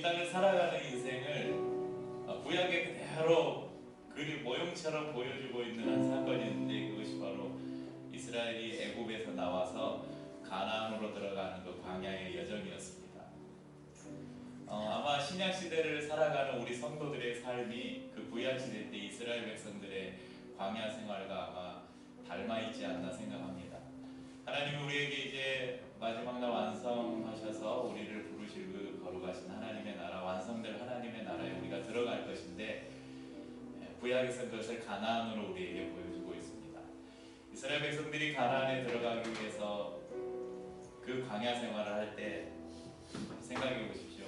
땅을 살아가는 인생을 구약의 그대로 그림 모형처럼 보여주고 있는 한 사건이었는데, 그것이 바로 이스라엘이 애굽에서 나와서 가나안으로 들어가는 그 광야의 여정이었습니다. 아마 신약시대를 살아가는 우리 성도들의 삶이 그 구약시대 때 이스라엘 백성들의 광야 생활과 아마 닮아있지 않나 생각합니다. 하나님이 우리에게 이제 마지막 날 완성하셔서 우리를 부르실 그 거룩하신 하나님의 나라, 완성될 하나님의 나라에 우리가 들어갈 것인데, 구약에서 그것을 가나안으로 우리에게 보여주고 있습니다. 이스라엘 백성들이 가나안에 들어가기 위해서 그 광야 생활을 할 때 생각해 보십시오.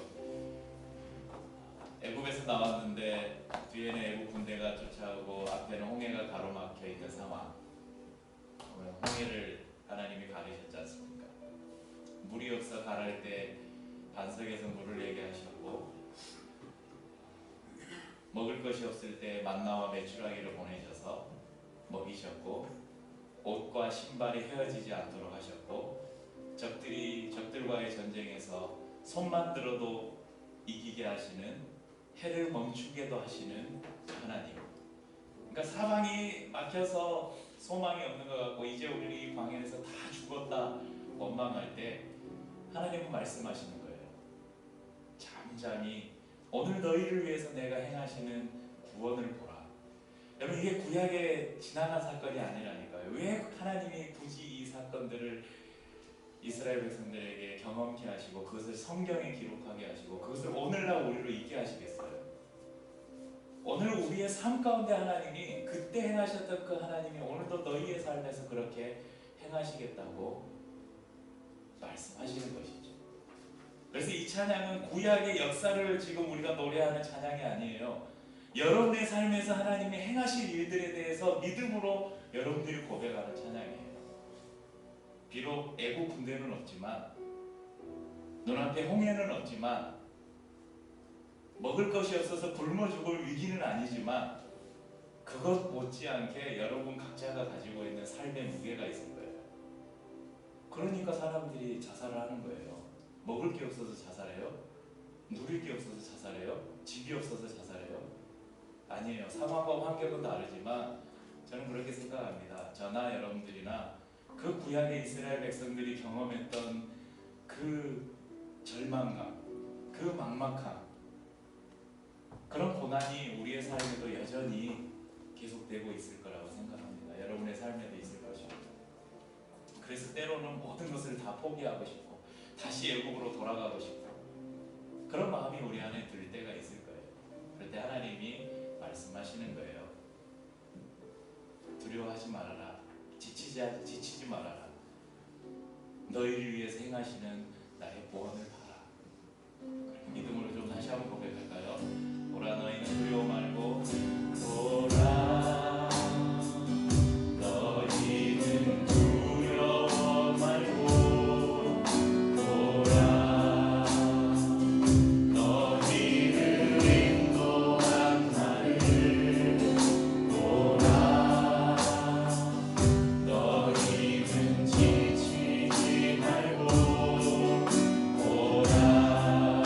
애굽에서 나왔는데 뒤에는 애굽 군대가 쫓아오고 앞에는 홍해가 가로막혀 있는 상황. 홍해를 하나님이 가르셨지 않습니까? 물이 없어 가랄 때 반석에서 물을 내게 하셨고, 먹을 것이 없을 때 만나와 메추라기를 보내셔서 먹이셨고, 옷과 신발이 헤어지지 않도록 하셨고, 적들과의 전쟁에서 손만 들어도 이기게 하시는, 해를 멈추게도 하시는 하나님. 그러니까 사방이 막혀서 소망이 없는 것 같고 이제 우리 이 광야에서 다 죽었다 원망할 때 하나님은 말씀하시는 거예요. 잠잠히 오늘 너희를 위해서 내가 행하시는 구원을 보라. 여러분, 이게 구약에 지나간 사건이 아니라니까요. 왜 하나님이 굳이 이 사건들을 이스라엘 백성들에게 경험케 하시고 그것을 성경에 기록하게 하시고 그것을 오늘날 우리로 있게 하시겠어요? 오늘 우리의 삶 가운데 하나님이 그때 행하셨던 그 하나님이 오늘도 너희의 삶에서 그렇게 행하시겠다고 말씀하시는 것이죠. 그래서 이 찬양은 구약의 역사를 지금 우리가 노래하는 찬양이 아니에요. 여러분의 삶에서 하나님이 행하실 일들에 대해서 믿음으로 여러분들이 고백하는 찬양이에요. 비록 애국 군대는 없지만, 눈앞에 홍해는 없지만, 먹을 것이 없어서 굶어 죽을 위기는 아니지만, 그것 못지않게 여러분 각자가 가지고 있는 삶의 무게가 있을 거예요. 그러니까 사람들이 자살을 하는 거예요. 먹을 게 없어서 자살해요? 누릴 게 없어서 자살해요? 집이 없어서 자살해요? 아니에요. 상황과 환경은 다르지만 저는 그렇게 생각합니다. 저나 여러분들이나 그 구약의 이스라엘 백성들이 경험했던 그 절망감, 그 막막함, 그런 고난이 우리의 삶에도 여전히 계속되고 있을 거라고 생각합니다. 여러분의 삶에도 있을 것입니다. 그래서 때로는 모든 것을 다 포기하고 싶고 다시 애국으로 돌아가고 싶고 그런 마음이 우리 안에 들 때가 있을 거예요. 그럴 때 하나님이 말씀하시는 거예요. 두려워하지 말아라. 지치지 말아라. 너희를 위해서 행하시는 나의 구원을 봐라. 믿음으로 좀 다시 한번 고백할까요? 보라, 너희는 두려워 말고 보라, 너희는 두려워 말고 보라, 너희를 인도한 나를 보라, 너희는 지치지 말고 보라,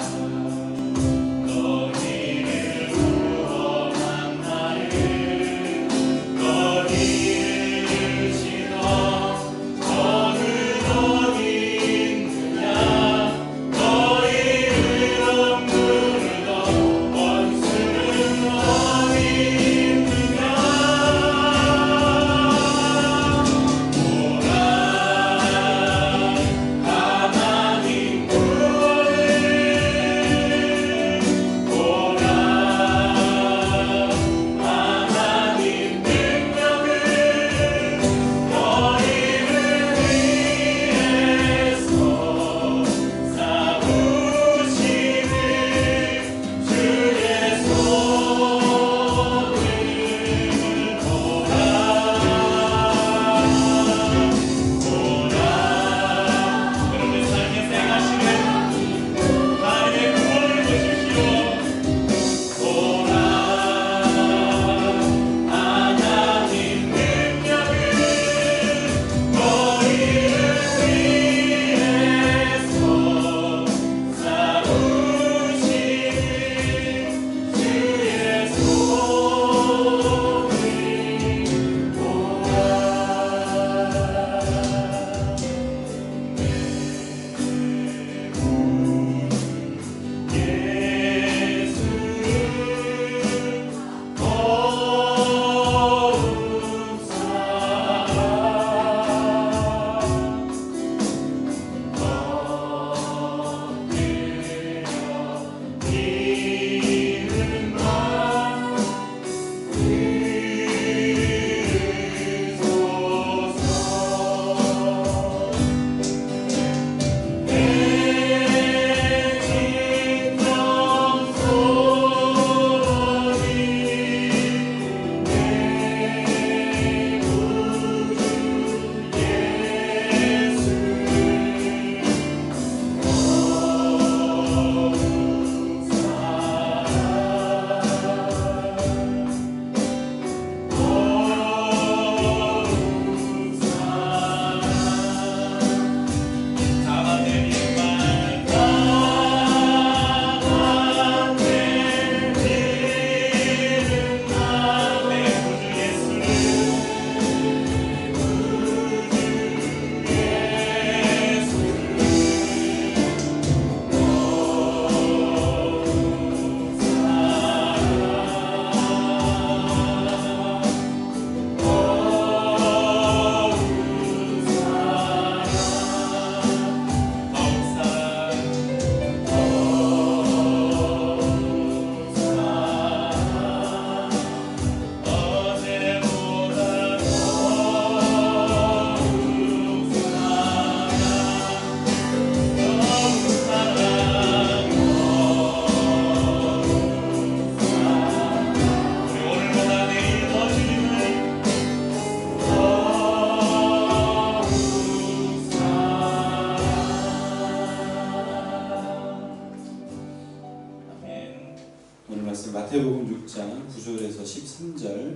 오늘 말씀 마태복음 6장 9절에서 13절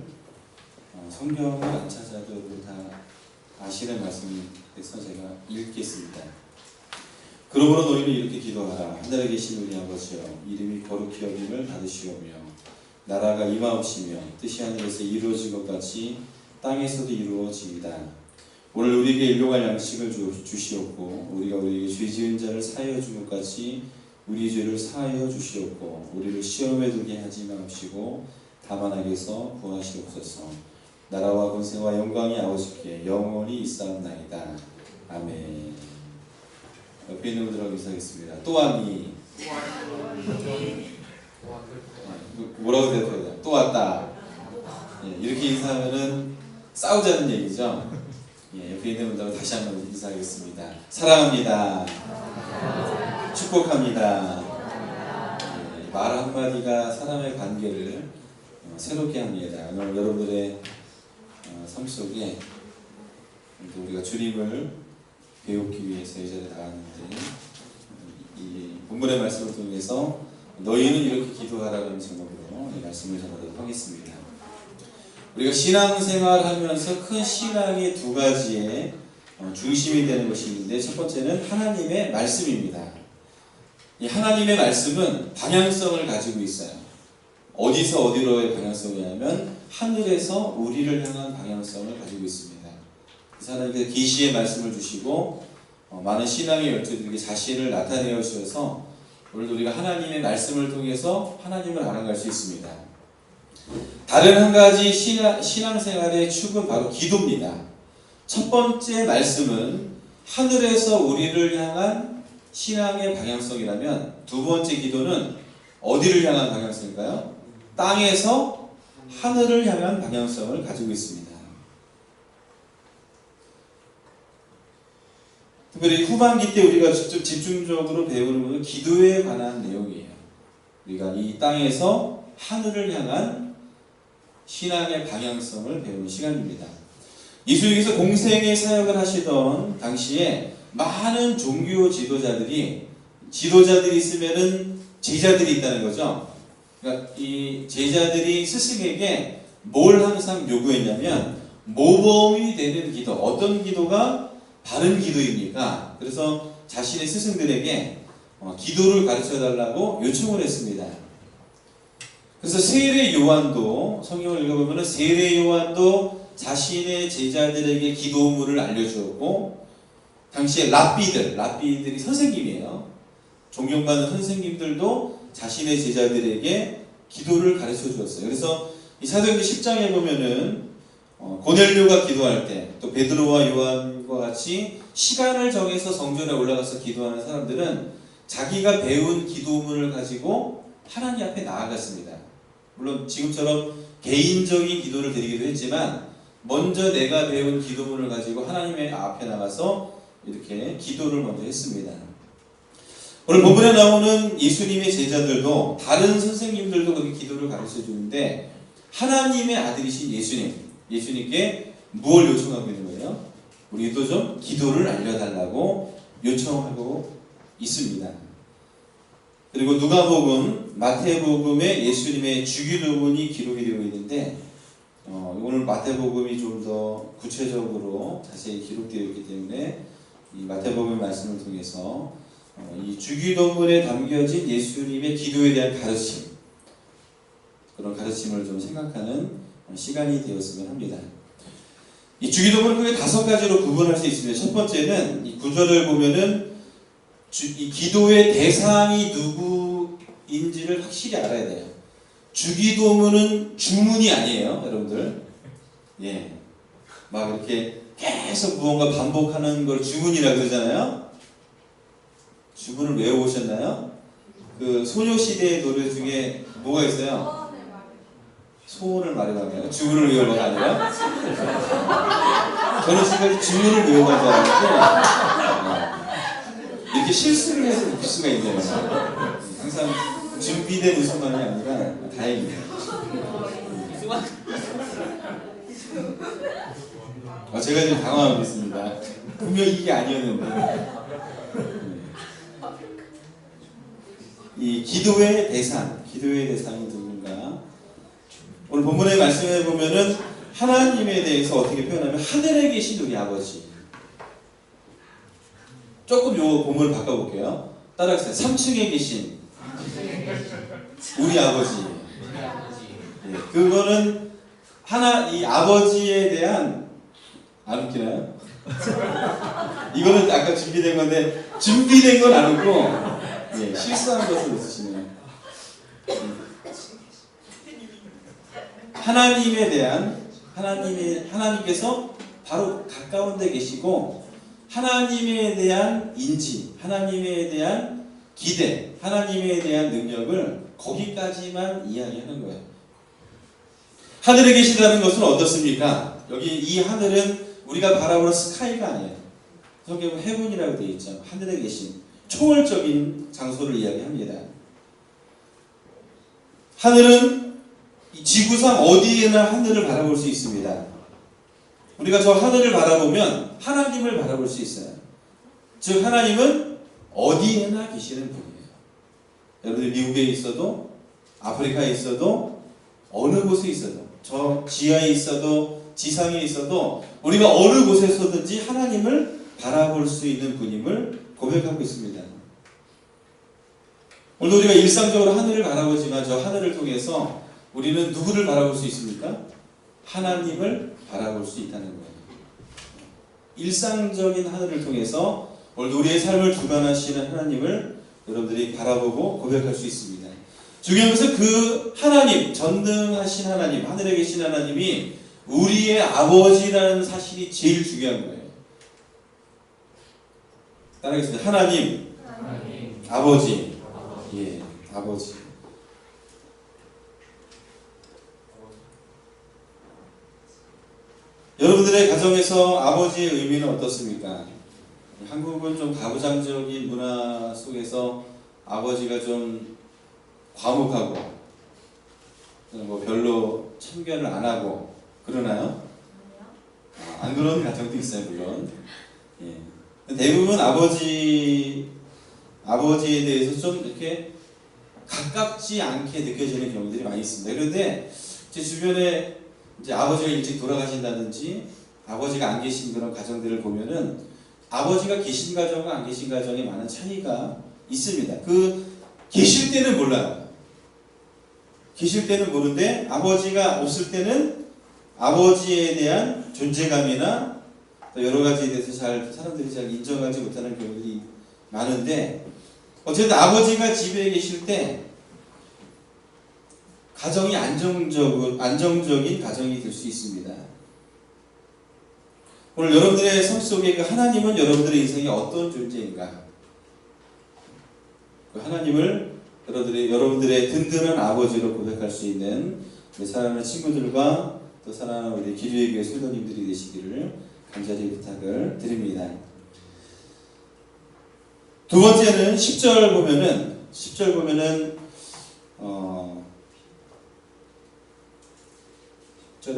성경을 안 찾아도 여러분 다 아시는 말씀에서 제가 읽겠습니다. 그러므로 너희는 이렇게 기도하라. 하늘에 계신 우리 아버지여, 이름이 거룩히 여김을 받으시오며 나라가 임하옵시며 뜻이 하늘에서 이루어진 것 같이 땅에서도 이루어지이다. 오늘 우리에게 일용할 양식을 주시옵고 우리가 우리에게 죄 지은 자를 사하여 준 것 같이 우리 죄를 사하여 주시옵고 우리를 시험에 들게 하지 마옵시고 다만 악에서 구하시옵소서. 나라와 권세와 영광이 아버지께 영원히 있사옵나이다. 아멘. 옆에 있는 분들하고 인사하겠습니다. 또하니. 뭐라고 대답해야 돼요? 또 왔다. 예, 이렇게 인사하면은 싸우자는 얘기죠. 예, 옆에 있는 분들하고 다시 한번 인사하겠습니다. 사랑합니다. 축복합니다. 예, 말 한마디가 사람의 관계를 새롭게 합니다. 오늘 여러분들의 삶 속에 우리가 주님을 배우기 위해서 이 자리에 나왔는데 이 본문의 말씀을 통해서 너희는 이렇게 기도하라는 제목으로 이 말씀을 전하도록 하겠습니다. 우리가 신앙생활 하면서 큰 신앙의 두 가지의 중심이 되는 것이 있는데 첫 번째는 하나님의 말씀입니다. 이 하나님의 말씀은 방향성을 가지고 있어요. 어디서 어디로의 방향성이냐면 하늘에서 우리를 향한 방향성을 가지고 있습니다. 그래서 하나님께서 계시의 말씀을 주시고 많은 신앙의 열조들에게 자신을 나타내어 주셔서 오늘도 우리가 하나님의 말씀을 통해서 하나님을 알아갈 수 있습니다. 다른 한 가지 신앙생활의 축은 바로 기도입니다. 첫 번째 말씀은 하늘에서 우리를 향한 신앙의 방향성이라면 두 번째 기도는 어디를 향한 방향성일까요? 땅에서 하늘을 향한 방향성을 가지고 있습니다. 특별히 후반기 때 우리가 직접 집중적으로 배우는 것은 기도에 관한 내용이에요. 우리가 이 땅에서 하늘을 향한 신앙의 방향성을 배우는 시간입니다. 예수님께서 공생의 사역을 하시던 당시에 많은 종교 지도자들이 있으면은 제자들이 있다는 거죠. 그러니까 이 제자들이 스승에게 뭘 항상 요구했냐면 모범이 되는 기도, 어떤 기도가 바른 기도입니까? 그래서 자신의 스승들에게 기도를 가르쳐 달라고 요청을 했습니다. 그래서 세례 요한도 성경을 읽어보면 세례 요한도 자신의 제자들에게 기도문을 알려주었고 당시에 랍비들이 선생님이에요. 존경받는 선생님들도 자신의 제자들에게 기도를 가르쳐 주었어요. 그래서 이 사도행전 10장에 보면은 고넬료가 기도할 때 또 베드로와 요한과 같이 시간을 정해서 성전에 올라가서 기도하는 사람들은 자기가 배운 기도문을 가지고 하나님 앞에 나아갔습니다. 물론 지금처럼 개인적인 기도를 드리기도 했지만 먼저 내가 배운 기도문을 가지고 하나님의 앞에 나가서 이렇게 기도를 먼저 했습니다. 오늘 본문에 나오는 예수님의 제자들도 다른 선생님들도 그렇게 기도를 가르쳐 주는데 하나님의 아들이신 예수님께 무엇을 요청하고 있는 거예요? 우리도 좀 기도를 알려달라고 요청하고 있습니다. 그리고 누가복음, 마태복음에 예수님의 주기도문이 기록이 되어 있는데 오늘 마태복음이 좀 더 구체적으로 자세히 기록되어 있기 때문에 이 마태복음 말씀을 통해서 이 주기도문에 담겨진 예수님의 기도에 대한 가르침, 그런 가르침을 좀 생각하는 시간이 되었으면 합니다. 이 주기도문을 크게 5가지로 구분할 수 있습니다. 첫 번째는 이 구절을 보면은 이 기도의 대상이 누구인지를 확실히 알아야 돼요. 주기도문은 주문이 아니에요, 여러분들. 예, 막 이렇게 계속 무언가 반복하는 걸 주문이라고 그러잖아요. 주문을 외워보셨나요? 그 소녀시대의 노래 중에 뭐가 있어요? 소원을 말해봐요. 주문을 외워봐가 아니라 저는 지금까지 주문을 외워간 줄 알았는데 이렇게 실수를 해서 웃길 수가 있네요. 항상 준비된 웃음만이 아니라 다행이네요. 제가 좀 당황하고 있습니다. 분명히 이게 아니었는데. 이 기도의 대상이 누군가? 오늘 본문의 말씀에 보면은 하나님에 대해서 어떻게 표현하면 하늘에 계신 우리 아버지. 조금 요 본문을 바꿔볼게요. 따라하세요. 3층에 계신 우리 아버지. 예, 그거는 이 아버지에 대한 안 웃기나요? 이거는 아까 준비된 건데 준비된 건 안 웃고 예, 실수한 것을 웃으시네요. 하나님에 대한 하나님께서 바로 가까운 데 계시고 하나님에 대한 인지, 하나님에 대한 기대, 하나님에 대한 능력을 거기까지만 이야기하는 거예요. 하늘에 계시다는 것은 어떻습니까? 여기 이 하늘은 우리가 바라보는 스카이가 아니에요. 성경은 헤븐이라고 되어 있죠. 하늘에 계신 초월적인 장소를 이야기합니다. 하늘은 지구상 어디에나 하늘을 바라볼 수 있습니다. 우리가 저 하늘을 바라보면 하나님을 바라볼 수 있어요. 즉 하나님은 어디에나 계시는 분이에요. 여러분들 미국에 있어도 아프리카에 있어도 어느 곳에 있어도 저 지하에 있어도 지상에 있어도 우리가 어느 곳에서든지 하나님을 바라볼 수 있는 분임을 고백하고 있습니다. 오늘도 우리가 일상적으로 하늘을 바라보지만 저 하늘을 통해서 우리는 누구를 바라볼 수 있습니까? 하나님을 바라볼 수 있다는 거예요. 일상적인 하늘을 통해서 오늘도 우리의 삶을 주관하시는 하나님을 여러분들이 바라보고 고백할 수 있습니다. 중요한 것은 그 하나님, 전능하신 하나님, 하늘에 계신 하나님이 우리의 아버지라는 사실이 제일 중요한 거예요. 따라하겠습니다. 하나님. 아버지. 예, 아버지. 여러분들의 가정에서 아버지의 의미는 어떻습니까? 한국은 좀 가부장적인 문화 속에서 아버지가 좀 과묵하고 뭐 별로 참견을 안 하고 그러나요? 안 그런 가정도 있어요, 물론. 예. 대부분 아버지에 대해서 좀 이렇게 가깝지 않게 느껴지는 경우들이 많이 있습니다. 그런데 제 주변에 이제 아버지가 일찍 돌아가신다든지 아버지가 안 계신 그런 가정들을 보면은 아버지가 계신 가정과 안 계신 가정에 많은 차이가 있습니다. 계실 때는 몰라요. 계실 때는 모르는데 아버지가 없을 때는 아버지에 대한 존재감이나 여러 가지에 대해서 사람들이 잘 인정하지 못하는 경우들이 많은데 어쨌든 아버지가 집에 계실 때 가정이 안정적인 가정이 될 수 있습니다. 오늘 여러분들의 삶 속에 그 하나님은 여러분들의 인생에 어떤 존재인가? 그 하나님을 여러분들의 든든한 아버지로 고백할 수 있는 우리 사랑하는 친구들과 또 사랑하는 우리 기류의 교회 성도님들이 되시기를 간절히 부탁을 드립니다. 두 번째는 10절 보면은 10절의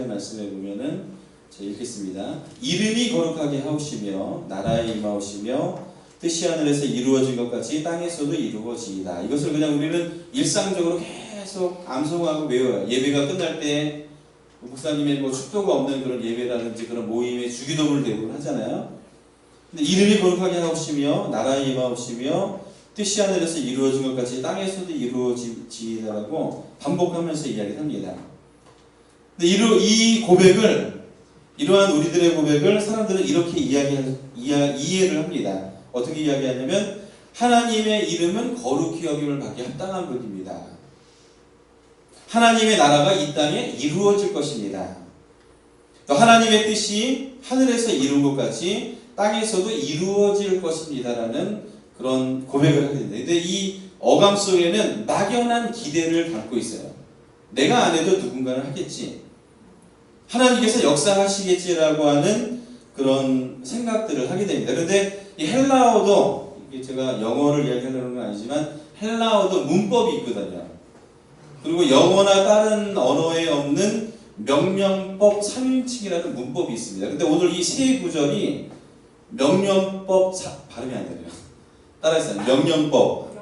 말씀에 보면은 제가 읽겠습니다. 이름이 거룩하게 하옵시며 나라에 임하옵시며 뜻이 하늘에서 이루어진 것 같이 땅에서도 이루어지이다. 이것을 그냥 우리는 일상적으로 계속 암송하고 외워요. 예배가 끝날 때 목사님의 뭐 축도가 없는 그런 예배라든지 그런 모임의 주기도문을 대부분 하잖아요. 근데 이름이 거룩하게 하옵시며 나라에 임하옵시며 뜻이 하늘에서 이루어진 것 같이 땅에서도 이루어지이다라고 반복하면서 이야기합니다. 근데 이러한 우리들의 고백을 사람들은 이렇게 이해를 합니다. 어떻게 이야기하냐면 하나님의 이름은 거룩히 여김을 받기 합당한 분입니다. 하나님의 나라가 이 땅에 이루어질 것입니다. 또 하나님의 뜻이 하늘에서 이룬 것 같이 땅에서도 이루어질 것입니다라는 그런 고백을 하게 됩니다. 근데 이 어감 속에는 막연한 기대를 담고 있어요. 내가 안 해도 누군가는 하겠지. 하나님께서 역사하시겠지라고 하는 그런 생각들을 하게 됩니다. 그런데 이 헬라어도, 이게 제가 영어를 이야기하려는 건 아니지만 헬라어도 문법이 있거든요. 그리고 영어나 다른 언어에 없는 명령법 3인칭이라는 문법이 있습니다. 근데 오늘 이 세 구절이 명령법 발음이 안 되네요. 따라했어요. 명령법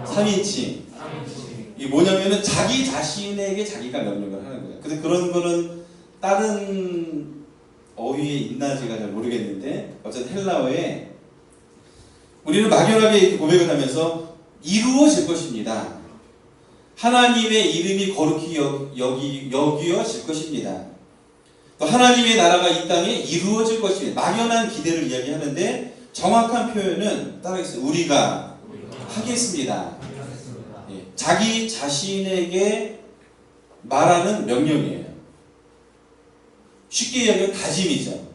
3인칭. 이게 뭐냐면은 자기 자신에게 자기가 명령을 하는 거예요. 근데 그런 거는 다른 어휘에 있나지가 잘 모르겠는데 어쨌든 헬라어에 우리는 막연하게 이렇게 고백을 하면서 이루어질 것입니다. 하나님의 이름이 거룩히 여기어질 것입니다. 또 하나님의 나라가 이 땅에 이루어질 것입니다. 막연한 기대를 이야기하는데 정확한 표현은 따라하겠습니다. 우리가 하겠습니다. 예, 자기 자신에게 말하는 명령이에요. 쉽게 이야기하면 다짐이죠.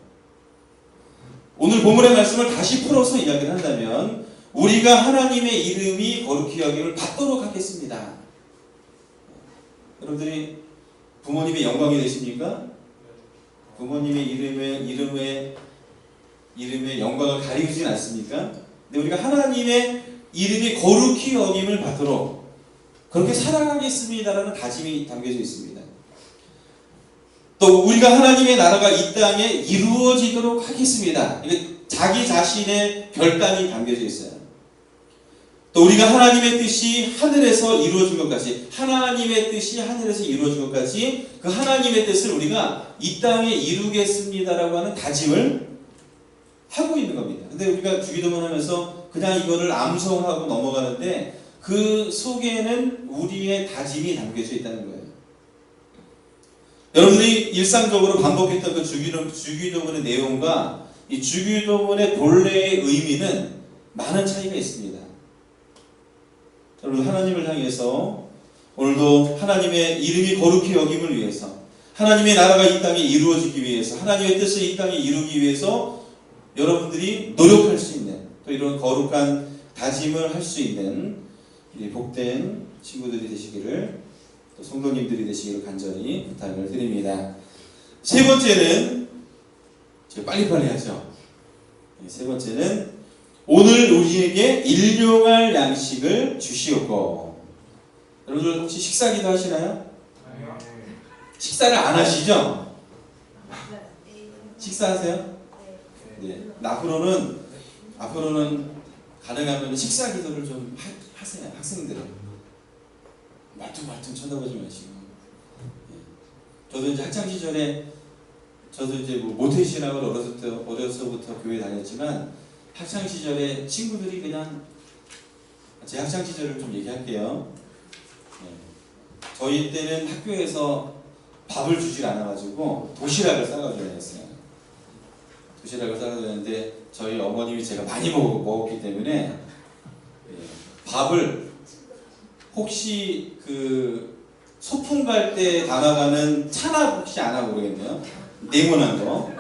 오늘 본문의 말씀을 다시 풀어서 이야기를 한다면 우리가 하나님의 이름이 거룩히 여김을 받도록 하겠습니다. 여러분들이 부모님의 영광이 되십니까? 부모님의 이름의 영광을 가리우진 않습니까? 근데 우리가 하나님의 이름이 거룩히 여김을 받도록 그렇게 살아가겠습니다라는 다짐이 담겨져 있습니다. 또 우리가 하나님의 나라가 이 땅에 이루어지도록 하겠습니다. 이게 자기 자신의 결단이 담겨져 있어요. 또 우리가 하나님의 뜻이 하늘에서 이루어진 것까지, 하나님의 뜻이 하늘에서 이루어진 것까지 그 하나님의 뜻을 우리가 이 땅에 이루겠습니다라고 하는 다짐을 하고 있는 겁니다. 근데 우리가 주기도문 하면서 그냥 이거를 암송하고 넘어가는데 그 속에는 우리의 다짐이 담겨져 있다는 거예요. 여러분들이 일상적으로 반복했던 그 주기도문의 내용과 이 주기도문의 본래의 의미는 많은 차이가 있습니다. 여러분 하나님을 향해서 오늘도 하나님의 이름이 거룩히 여김을 위해서 하나님의 나라가 이 땅에 이루어지기 위해서 하나님의 뜻을 이 땅에 이루기 위해서 여러분들이 노력할 수 있는 또 이런 거룩한 다짐을 할 수 있는 복된 친구들이 되시기를 또 성도님들이 되시기를 간절히 부탁을 드립니다. 세 번째는 제가 빨리빨리 하죠. 세 번째는 오늘 우리에게 일용할 양식을 주시옵고. 여러분들 혹시 식사기도 하시나요? 식사를 안 하시죠? 식사하세요? 네. 앞으로는 가능하면 식사기도를 좀 하세요. 학생들은 말뚱말뚱 쳐다보지 마시고. 저도 이제 학창 시절에 저도 이제 뭐 모태신학을 어려서부터 교회 다녔지만 학창 시절에 친구들이 그냥 제 학창 시절을 좀 얘기할게요. 저희 때는 학교에서 밥을 주질 않아가지고 도시락을 싸가지고 다녔어요. 도시락을 싸가지고 다녔는데 저희 어머님이 제가 많이 먹었기 때문에 밥을 혹시 그 소풍 갈 때 담아가는 찬압 혹시 아나 모르겠네요. 네모난 거.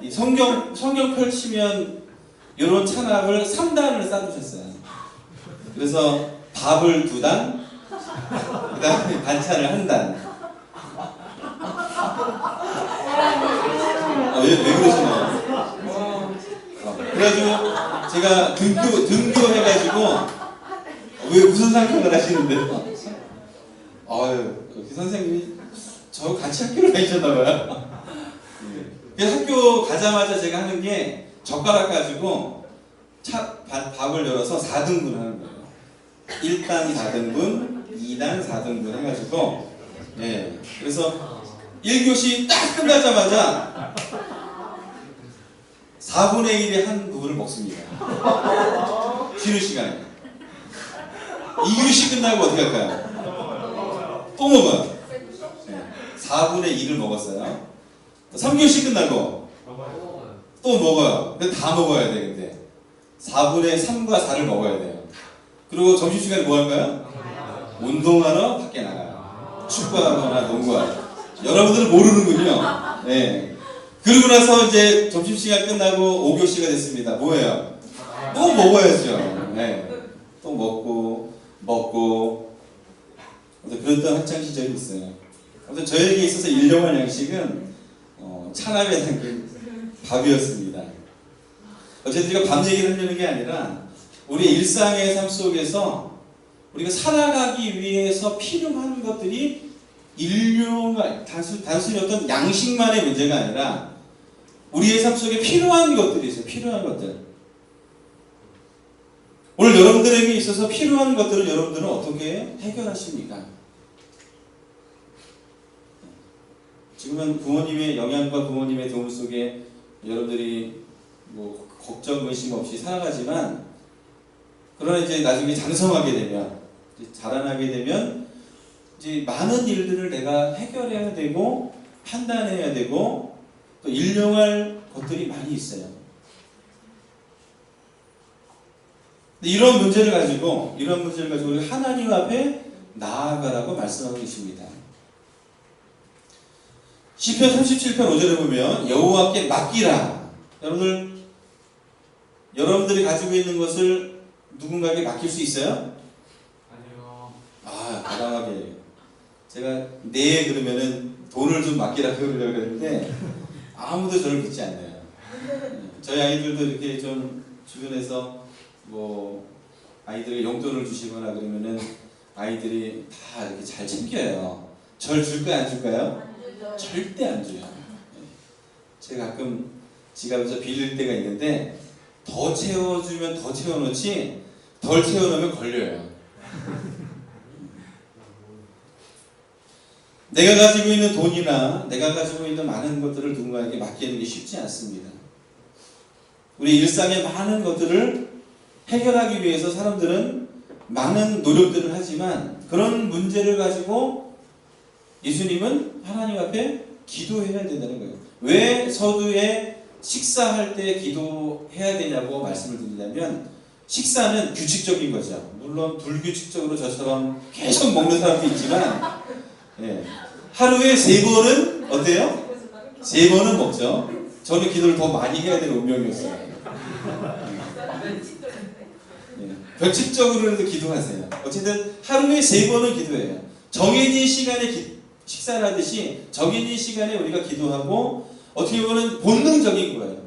이 성경 펼치면 이런 찬압을 3단을 싸주셨어요. 그래서 밥을 2단, 그 다음에 반찬을 1단. 왜 그러시나요? 그래가지고 제가 등교해가지고 왜 무슨 상상을 하시는데요? 그 선생님이 저 같이 학교를 다니셨나봐요. 그래서 학교 가자마자 제가 하는 게 젓가락 가지고 밥을 열어서 4등분 하는 거예요. 1단 4등분, 2단 4등분 해가지고 그래서 1교시 딱 끝나자마자 4분의 1의 한 부분을 먹습니다. 쉬는 시간에. 2교시 끝나고 어떻게 할까요? 또 먹어요. 4분의 1을 먹었어요. 3교시 끝나고 또 먹어요. 근데 다 먹어야 돼. 근데 4분의 3과 4를 먹어야 돼요. 그리고 점심시간에 뭐 할까요? 운동하러 밖에 나가요. 축구하거나 농구하러. 여러분들은 모르는군요. 네. 그러고 나서 이제 점심시간 끝나고 5교시가 됐습니다. 뭐예요? 또 먹어야죠. 네. 또 먹고 그랬던 학창 시절이 있어요. 아무튼 저에게 있어서 일용할 양식은 찬압에 담긴 밥이었습니다. 어쨌든 우리가 밥 얘기를 하려는 게 아니라 우리 일상의 삶 속에서 우리가 살아가기 위해서 필요한 것들이 단순히 어떤 양식만의 문제가 아니라 우리의 삶 속에 필요한 것들이 있어요. 필요한 것들. 오늘 여러분들에게 있어서 필요한 것들을 여러분들은 어떻게 해결하십니까? 지금은 부모님의 영향과 부모님의 도움 속에 여러분들이 뭐 걱정 의심 없이 살아가지만, 그러나 이제 나중에 장성하게 되면, 이제 자라나게 되면 이제 많은 일들을 내가 해결해야 되고 판단해야 되고 또 일용할 것들이 많이 있어요. 이런 문제를 가지고 우리 하나님 앞에 나아가라고 말씀하고 계십니다. 시편 37편 5절에 보면 여호와께 맡기라. 여러분들이 가지고 있는 것을 누군가에게 맡길 수 있어요? 아니요. 과감하게. 제가 네 그러면은 돈을 좀 맡기라 그러려고 했는데 아무도 저를 믿지 않네요. 저희 아이들도 이렇게 좀 주변에서 뭐 아이들에게 용돈을 주시거나 그러면은 아이들이 다 이렇게 잘 챙겨요. 절 줄까요, 안 줄까요? 절대 안 줘요. 제가 가끔 지갑에서 빌릴 때가 있는데 더 채워주면 더 채워놓지 덜 채워놓으면 걸려요. 내가 가지고 있는 돈이나 내가 가지고 있는 많은 것들을 누군가에게 맡기는 게 쉽지 않습니다. 우리 일상의 많은 것들을 해결하기 위해서 사람들은 많은 노력들을 하지만 그런 문제를 가지고 예수님은 하나님 앞에 기도해야 된다는 거예요. 왜 서두에 식사할 때 기도해야 되냐고 말씀을 드리냐면, 식사는 규칙적인 거죠. 물론 불규칙적으로 저처럼 계속 먹는 사람도 있지만, 하루에 3번은 어때요? 3번은 먹죠. 저는 기도를 더 많이 해야 되는 운명이었어요. 벌칙적으로라도 기도하세요. 어쨌든 하루에 3번은 기도해요. 정해진 시간에 식사를 하듯이 정해진 시간에 우리가 기도하고, 어떻게 보면 본능적인 거예요.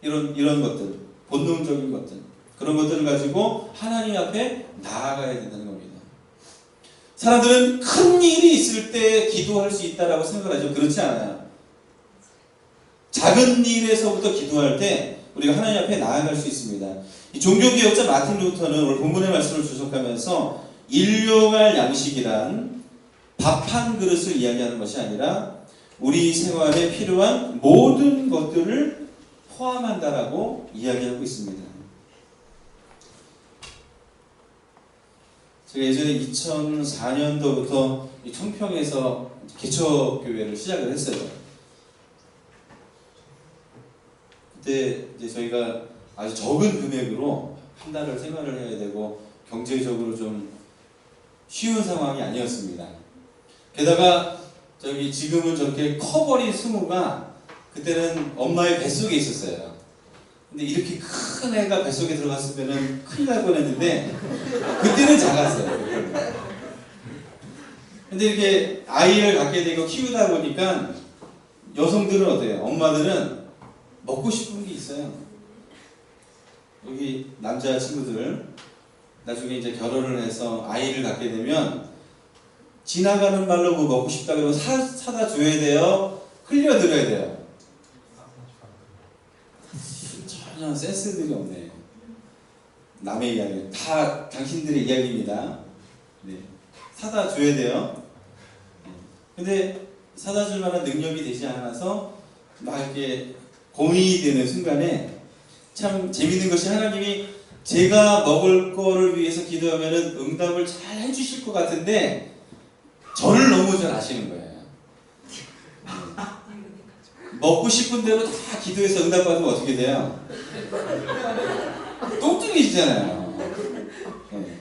이런 것들, 본능적인 것들, 그런 것들을 가지고 하나님 앞에 나아가야 된다는 겁니다. 사람들은 큰 일이 있을 때 기도할 수 있다라고 생각하죠. 그렇지 않아요. 작은 일에서부터 기도할 때 우리가 하나님 앞에 나아갈 수 있습니다. 이 종교개혁자 마틴 루터는 오늘 본문의 말씀을 주석하면서 일용할 양식이란 밥 한 그릇을 이야기하는 것이 아니라 우리 생활에 필요한 모든 것들을 포함한다라고 이야기하고 있습니다. 제가 예전에 2004년도부터 청평에서 개척교회를 시작을 했어요. 그때 이제 저희가 아주 적은 금액으로 한 달을 생활을 해야 되고 경제적으로 좀 쉬운 상황이 아니었습니다. 게다가 지금은 저렇게 커버린 스무가 그때는 엄마의 뱃속에 있었어요. 근데 이렇게 큰 애가 뱃속에 들어갔으면 큰일 날 뻔했는데 그때는 작았어요. 근데 이렇게 아이를 갖게 되고 키우다 보니까 여성들은 어때요? 엄마들은 먹고 싶은 게 있어요. 여기 남자 친구들 나중에 이제 결혼을 해서 아이를 갖게 되면 지나가는 말로 뭐 먹고 싶다 그러면 사다 줘야 돼요? 흘려드려야 돼요? 전혀 센스들이 없네. 남의 이야기 다 당신들의 이야기입니다. 네. 사다 줘야 돼요. 근데 사다 줄 만한 능력이 되지 않아서 막 이렇게 고민이 되는 순간에 참 재밌는 것이, 하나님이 제가 먹을 거를 위해서 기도하면은 응답을 잘 해주실 것 같은데 저를 너무 잘 아시는 거예요. 먹고 싶은 대로 다 기도해서 응답받으면 어떻게 돼요? 똥뚱이시잖아요.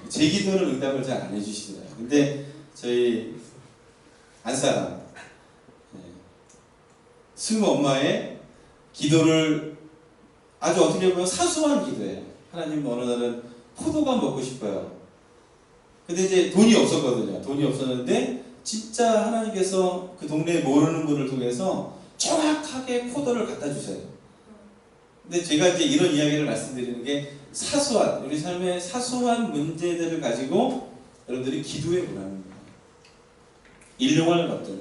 제 기도는 응답을 잘 안 해주시더라고요. 근데 저희 안사람 승우 엄마의 기도를 아주 어떻게 보면 사소한 기도예요. 하나님 어느 날은 포도가 먹고 싶어요. 근데 이제 돈이 없었거든요. 돈이 없었는데 진짜 하나님께서 그 동네에 모르는 분을 통해서 정확하게 포도를 갖다 주세요. 근데 제가 이제 이런 이야기를 말씀드리는 게 사소한, 우리 삶의 사소한 문제들을 가지고 여러분들이 기도해 보라는 거예요. 일용할 것들,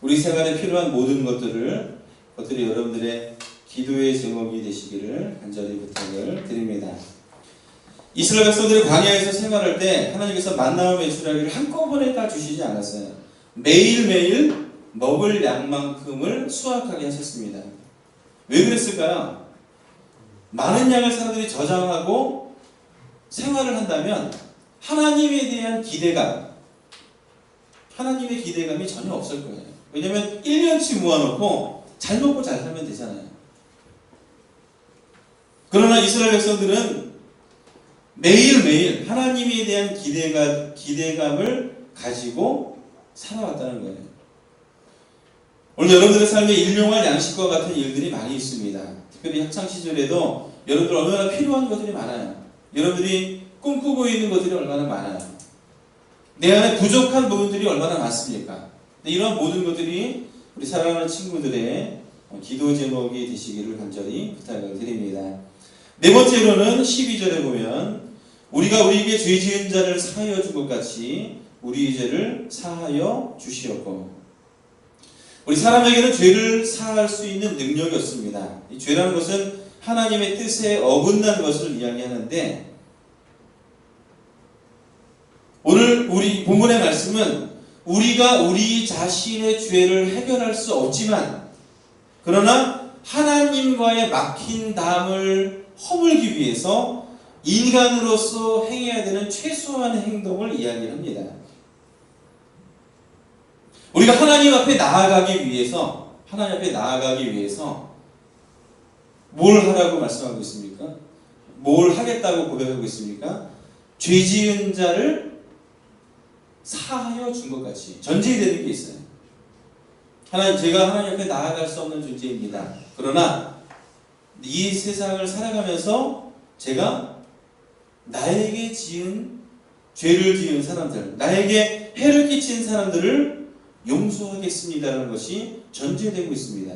우리 생활에 필요한 모든 것들이 여러분들의 기도의 제목이 되시기를 간절히 부탁을 드립니다. 이스라엘 백성들이 광야에서 생활할 때 하나님께서 만나와 메추라기를 한꺼번에 다 주시지 않았어요. 매일매일 먹을 양만큼을 수확하게 하셨습니다. 왜 그랬을까요? 많은 양을 사람들이 저장하고 생활을 한다면 하나님에 대한 하나님의 기대감이 전혀 없을 거예요. 왜냐하면 1년치 모아놓고 잘 먹고 잘 살면 되잖아요. 그러나 이스라엘 백성들은 매일매일 하나님에 대한 기대감을 가지고 살아왔다는 거예요. 오늘 여러분들의 삶에 일용할 양식과 같은 일들이 많이 있습니다. 특별히 학창시절에도 여러분들 얼마나 필요한 것들이 많아요. 여러분들이 꿈꾸고 있는 것들이 얼마나 많아요. 내 안에 부족한 부분들이 얼마나 많습니까? 이런 모든 것들이 우리 사랑하는 친구들의 기도 제목이 되시기를 간절히 부탁을 드립니다. 네 번째로는 12절에 보면 우리가 우리에게 죄 지은 자를 사하여 준 것 같이 우리의 죄를 사하여 주시었고, 우리 사람에게는 죄를 사할 수 있는 능력이 없습니다. 이 죄라는 것은 하나님의 뜻에 어긋난 것을 이야기하는데, 오늘 우리 본문의 말씀은 우리가 우리 자신의 죄를 해결할 수 없지만, 그러나 하나님과의 막힌 담을 허물기 위해서 인간으로서 행해야 되는 최소한의 행동을 이야기합니다. 우리가 하나님 앞에 나아가기 위해서 뭘 하라고 말씀하고 있습니까? 뭘 하겠다고 고백하고 있습니까? 죄 지은 자를 사하여 준 것 같이 전제되는 게 있어요. 제가 하나님 앞에 나아갈 수 없는 존재입니다. 그러나 이 세상을 살아가면서 제가 나에게 죄를 지은 사람들, 나에게 해를 끼친 사람들을 용서하겠습니다라는 것이 전제되고 있습니다.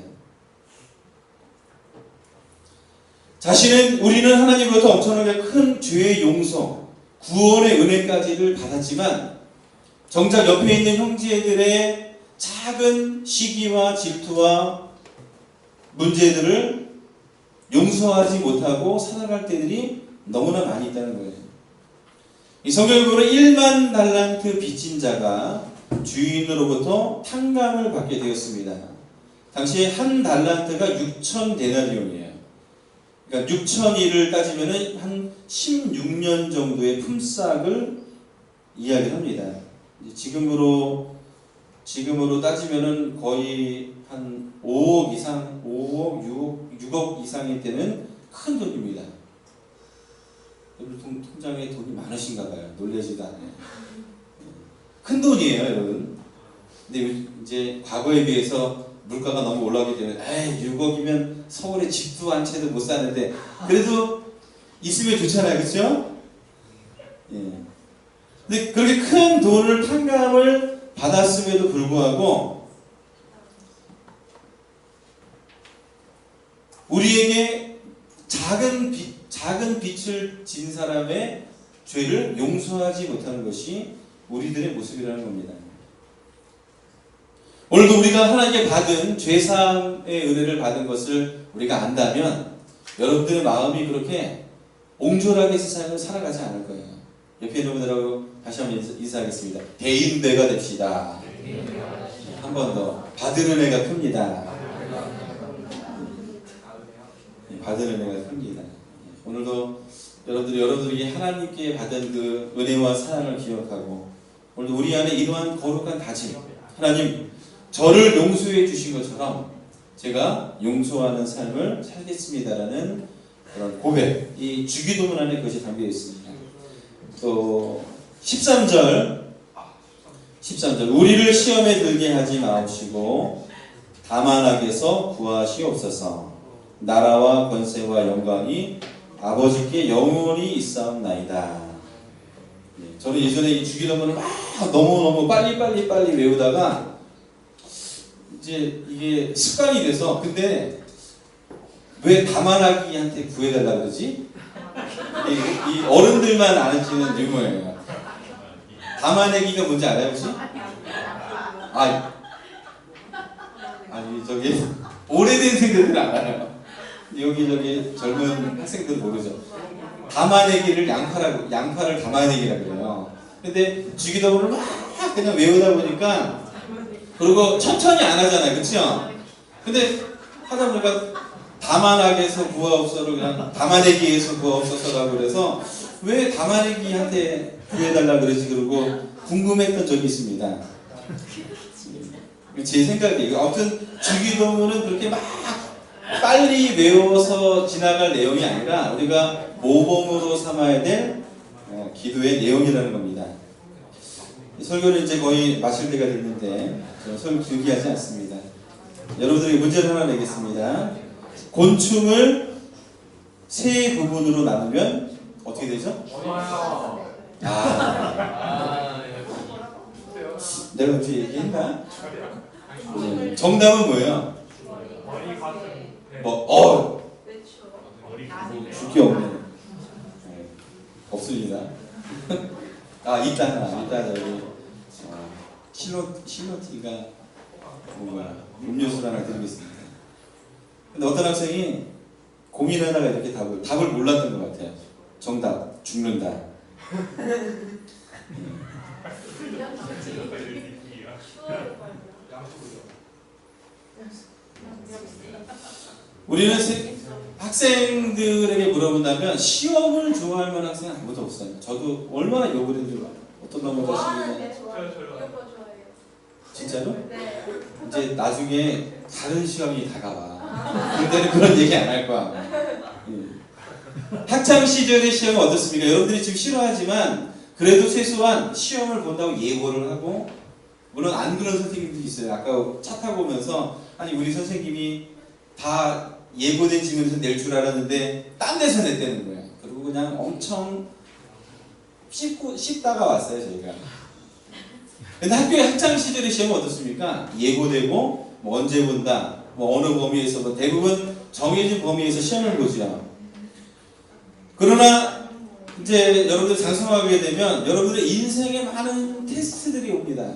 우리는 하나님으로부터 엄청나게 큰 죄의 용서, 구원의 은혜까지를 받았지만 정작 옆에 있는 형제들의 작은 시기와 질투와 문제들을 용서하지 못하고 살아갈 때들이 너무나 많이 있다는 거예요. 이 성경을 보면 1만 달란트 빚진 자가 주인으로부터 탕감을 받게 되었습니다. 당시에 한 달란트가 6천 데나리온이에요. 그러니까 6천일을 따지면 한 16년 정도의 품삯을 이야기합니다. 지금으로 따지면은 거의 한 5억 이상, 5억, 6억 이상일 때는 큰 돈입니다. 여러분 통장에 돈이 많으신가 봐요. 놀라지도 않아요. 큰 돈이에요, 여러분. 근데 이제 과거에 비해서 물가가 너무 올라가기 때문에 6억이면 서울에 집도 한 채도 못 사는데 그래도 있으면 좋잖아요, 그렇죠? 예. 근데 그렇게 큰 돈을 탕감을 받았음에도 불구하고 우리에게 작은 빚을 진 사람의 죄를 용서하지 못하는 것이 우리들의 모습이라는 겁니다. 오늘도 우리가 하나님께 받은 죄사함의 은혜를 받은 것을 우리가 안다면 여러분들의 마음이 그렇게 옹졸하게 세상을 살아가지 않을 거예요. 옆에 있는 분들하고 다시 한번 인사하겠습니다. 대인배가 됩시다. 한 번 더. 받은 은혜가 큽니다. 받은 은혜가 큽니다. 오늘도 여러분들이 하나님께 받은 그 은혜와 사랑을 기억하고 오늘도 우리 안에 이러한 거룩한 다짐, 하나님 저를 용서해 주신 것처럼 제가 용서하는 삶을 살겠습니다라는 그런 고백, 이 주기도문 안에 그것이 담겨 있습니다. 또 13절 우리를 시험에 들게 하지 마옵시고 다만 악에서 구하시옵소서. 나라와 권세와 영광이 아버지께 영원히 있사옵나이다. 저는 예전에 이 주기도문을 막 너무 빨리 외우다가 이제 이게 습관이 돼서, 근데 왜 다만하기한테 구해달라 그러지? 이 어른들만 아는지는 유머예요. 다만하기가 뭔지 알아요 혹시? 아니 저기 오래된 생들은 알아요. 여기 젊은 학생들 모르죠. 담아내기를 양파를 담아내기라고 그래요. 근데 주기도문을 막 그냥 외우다 보니까 그리고 천천히 안 하잖아요. 그쵸? 근데 하다 보니까 담아나게서 구하옵소서를 그냥 담아내기에서 구하옵소서라고 그래서 왜 담아내기한테 구해달라 그러지 그러고 궁금했던 적이 있습니다. 제 생각이에요. 아무튼 주기도문은 그렇게 막 빨리 외워서 지나갈 내용이 아니라 우리가 모범으로 삼아야 될 기도의 내용이라는 겁니다. 설교는 이제 거의 마칠 때가 됐는데 설교 길게 하지 않습니다. 여러분들에게 문제를 하나 내겠습니다. 곤충을 세 부분으로 나누면 어떻게 되죠? 내가 먼저 얘기했나? 정답은 뭐예요? 줄게 없네. 없습니다. 이따 저기 실로티가 음료수 하나 드리겠습니다. 근데 어떤 학생이 고민하다가 이렇게 답을 몰랐던 것 같아요. 정답 죽는다. 우리는 학생들에게 물어본다면 시험을 좋아할 만한 학생은 아무도 없어요. 저도 얼마나 욕을 해줘요. 어떤 놈을 하시면 진짜로? 네. 이제 나중에 다른 시험이 다가와. 그때는 그런 얘기 안 할 거야. 학창 시절의 시험은 어떻습니까? 여러분들이 지금 싫어하지만 그래도 최소한 시험을 본다고 예고를 하고, 물론 안 그런 선생님들이 있어요. 아까 차 타고 오면서 아니 우리 선생님이 다 예고된 질문에서 낼 줄 알았는데 딴 데서 냈다는 거예요. 그리고 그냥 엄청 씹다가 왔어요 저희가. 근데 학교의 학창 시절의 시험은 어떻습니까? 예고되고 뭐 언제 본다, 뭐 어느 범위에서 뭐 대부분 정해진 범위에서 시험을 보죠. 그러나 이제 여러분들 장성하게 되면 여러분들의 인생에 많은 테스트들이 옵니다.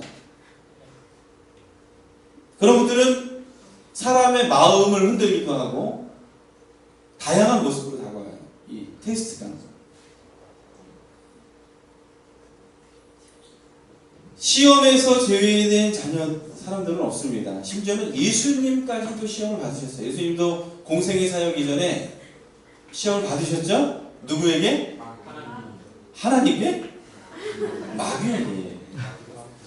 그런 분들은 사람의 마음을 흔들기도 하고 다양한 모습으로 다가와요. 이 테스트가. 시험에서 제외된 사람들은 없습니다. 심지어는 예수님까지도 시험을 받으셨어요. 예수님도 공생의 사역 이전에 시험을 받으셨죠? 누구에게? 하나님께? 마귀에게.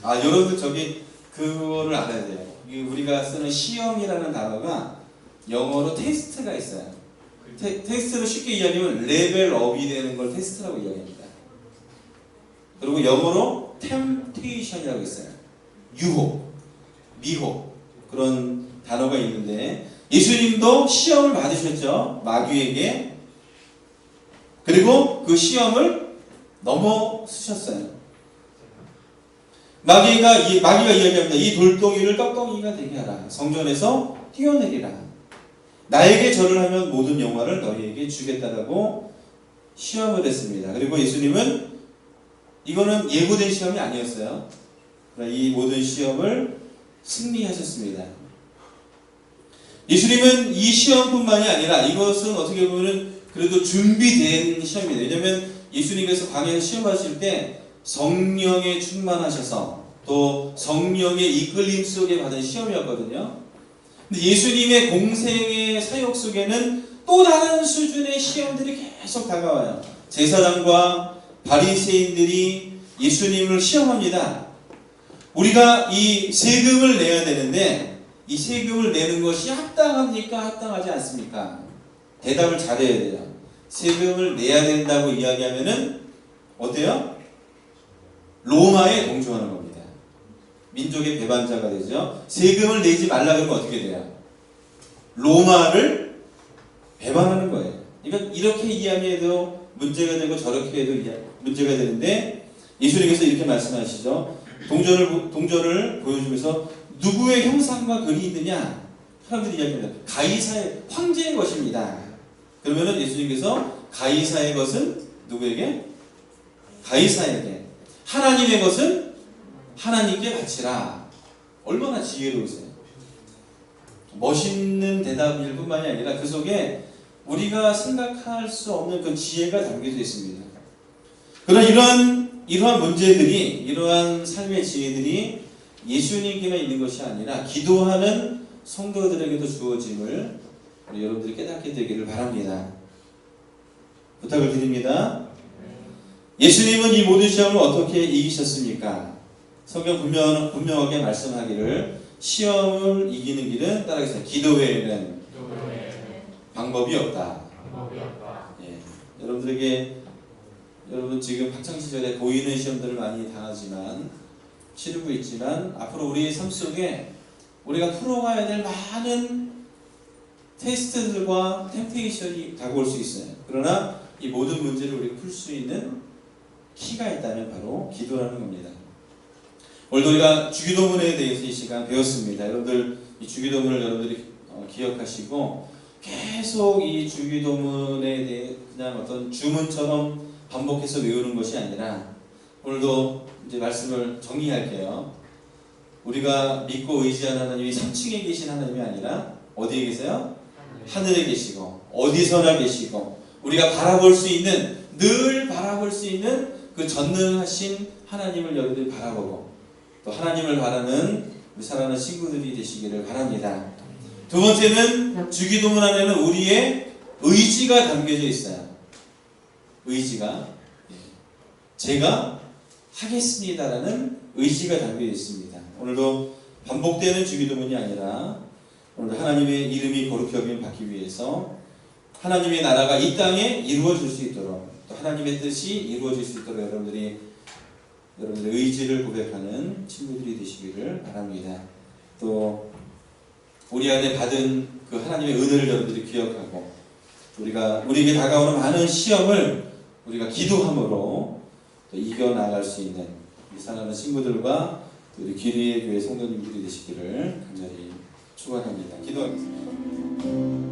여러분들 저기 그거를 알아야 돼요. 우리가 쓰는 시험이라는 단어가 영어로 테스트가 있어요. 테스트로 쉽게 이야기하면 레벨업이 되는 걸 테스트라고 이야기합니다. 그리고 영어로 temptation이라고 있어요. 유혹, 미혹, 그런 단어가 있는데 예수님도 시험을 받으셨죠. 마귀에게. 그리고 그 시험을 넘어서셨어요. 마귀가 이야기합니다. 이 돌덩이를 떡덩이가 되게 하라. 성전에서 뛰어내리라. 나에게 절을 하면 모든 영화를 너희에게 주겠다라고 시험을 했습니다. 그리고 예수님은 이거는 예고된 시험이 아니었어요. 이 모든 시험을 승리하셨습니다. 예수님은 이 시험뿐만이 아니라 이것은 어떻게 보면 그래도 준비된 시험이에요. 왜냐하면 예수님께서 광야에서 시험하실 때 성령에 충만하셔서 또 성령의 이끌림 속에 받은 시험이었거든요. 근데 예수님의 공생의 사역 속에는 또 다른 수준의 시험들이 계속 다가와요. 제사장과 바리새인들이 예수님을 시험합니다. 우리가 이 세금을 내야 되는데 이 세금을 내는 것이 합당합니까? 합당하지 않습니까? 대답을 잘해야 돼요. 세금을 내야 된다고 이야기하면은 어때요? 로마에 동조하는 겁니다. 민족의 배반자가 되죠. 세금을 내지 말라 그러면 어떻게 돼요? 로마를 배반하는 거예요. 그러니까 이렇게 이야기해도 문제가 되고 저렇게 해도 문제가 되는데 예수님께서 이렇게 말씀하시죠. 동전을 보여주면서 누구의 형상과 글이 있느냐? 사람들이 이야기합니다. 가이사의 황제의 것입니다. 그러면은 예수님께서 가이사의 것은 누구에게? 가이사에게. 하나님의 것은 하나님께 바치라. 얼마나 지혜로우세요. 멋있는 대답일 뿐만이 아니라 그 속에 우리가 생각할 수 없는 그 지혜가 담겨져 있습니다. 그러나 이러한 문제들이, 이러한 삶의 지혜들이 예수님께만 있는 것이 아니라 기도하는 성도들에게도 주어짐을 우리 여러분들이 깨닫게 되기를 바랍니다. 부탁을 드립니다. 예수님은 이 모든 시험을 어떻게 이기셨습니까? 성경 분명하게 말씀하기를 시험을 이기는 길은 따라하겠습니다. 기도 외에는 방법이 없다. 예, 여러분 지금 학창시절에 보이는 시험들을 많이 당하지만 치르고 있지만 앞으로 우리의 삶 속에 우리가 풀어가야 될 많은 테스트들과 템테이션이 다가올 수 있어요. 그러나 이 모든 문제를 우리가 풀 수 있는 키가 있다면 바로 기도라는 겁니다. 오늘도 우리가 주기도문에 대해서 이 시간 배웠습니다. 여러분들 이 주기도문을 여러분들이 기억하시고 계속 이 주기도문에 대해 그냥 어떤 주문처럼 반복해서 외우는 것이 아니라 오늘도 이제 말씀을 정리할게요. 우리가 믿고 의지하는 하나님이 3층에 계신 하나님이 아니라 어디에 계세요? 하늘에 계시고 어디서나 계시고 우리가 바라볼 수 있는, 늘 바라볼 수 있는 그 전능하신 하나님을 여러분들이 바라보고 또 하나님을 바라는 우리 사랑하는 친구들이 되시기를 바랍니다. 두 번째는 주기도문 안에는 우리의 의지가 담겨져 있어요. 의지가 제가 하겠습니다라는 의지가 담겨져 있습니다. 오늘도 반복되는 주기도문이 아니라 오늘 하나님의 이름이 거룩히 여김 받기 위해서 하나님의 나라가 이 땅에 이루어질 수 있도록 또 하나님의 뜻이 이루어질 수 있도록 여러분들의 의지를 고백하는 친구들이 되시기를 바랍니다. 또 우리 안에 받은 그 하나님의 은혜를 여러분들이 기억하고 우리에게 다가오는 많은 시험을 우리가 기도함으로 또 이겨나갈 수 있는 우리 사랑하는 친구들과 우리 기리의 교회 성도님들이 되시기를 간절히 축원합니다. 기도하겠습니다.